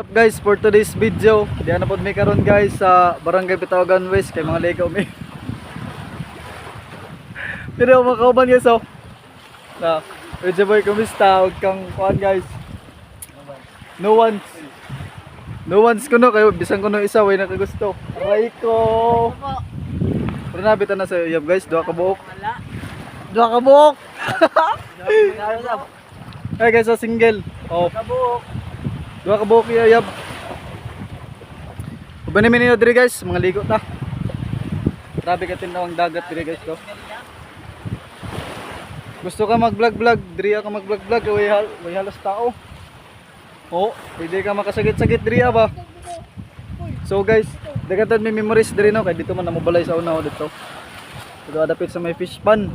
up guys for today's video? Diyan na po may karon guys sa Barangay Pitawagan West kay mga ligaw may. Pero mga kauban guys oh. Na, medyo boy kumusta? Huwag kang kuhan guys. No one's kuno kayo bisan kuno isa way nakagusto. Aray ko. Pero nabitan na sa iyab guys, duha ka buok. Duha ka buok. Hey guys, so single. Oh. Dua ka buhok iyab. Uban namin niyo diri guys, mga ligo ta. Grabe ka tinaw ang dagat diri guys ko. Gusto ka mag-vlog-vlog, diri ka mag-vlog-vlog, way halos tao. Oh, pwede ka makasagit-sagit diri ba. So guys, dagatan may memories diri no kay dito man namobalay sa una dito. Dito adapit sa may fish pan.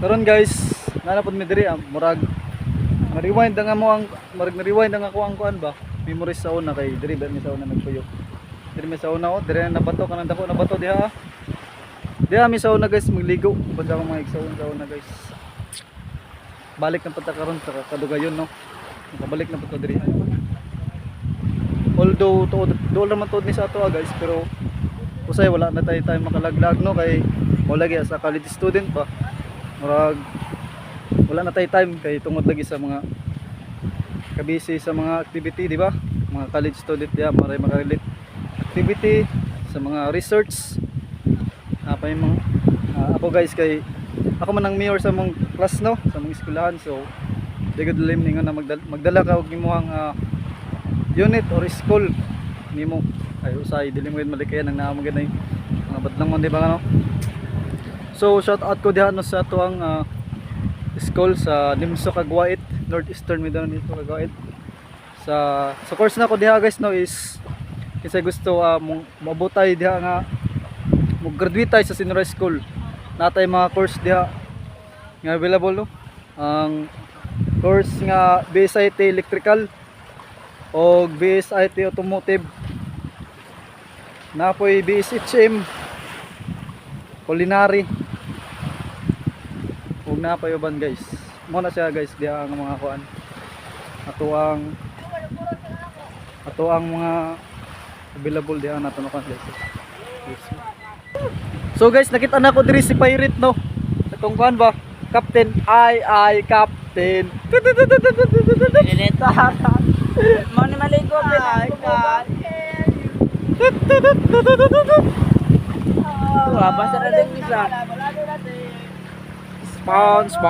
Karon guys, nanapod mi diri murag ma-rewind nga mo ang rewind nga ako ang kuan ba memories sa una kay diri mi sa una nagpuyo diri mi sa una diri na bato kanang dako na bato diha mi sa una guys magligo banda akong mga igsaon sa una guys balik na pata karon sa kadugayon no nakabalik na pata diri although do naman to ni sa ato guys pero usay wala na tayo makalaglag no kay mo lagi sa college student pa murag wala na tayo time kay tungod lagi sa mga kabisi sa mga activity di ba mga college student ya maray makarelate activity sa mga research pa yung mga ako guys kay ako man ang mayor sa mong class no sa mga eskwelahan so di ko dilim ningon na magdala ka og imong unit or school nimo ay usay dili mo malikayan ang naamag ganay mga badlang man di ba no so shout out ko diha no sa tuang school sa Nimso Kagwait, Northeastern Mindanao Nimso Kagwait. Sa course na ko diha guys no is kasi gusto mabutay diha nga mag-graduate tayo sa senior high school. Natay mga course diha nga available no. Ang course nga BSIT Electrical o BSIT Automotive. Napoy BSHM Culinary. Huwag na pa yuban guys muna siya guys diya ang mga kuan ato ang mga available diya nato no guys. So guys nakita na ko diri si Pirate no itong kuan ba Captain Captain Mau ni maligo apa sa din bisa SpongeBob.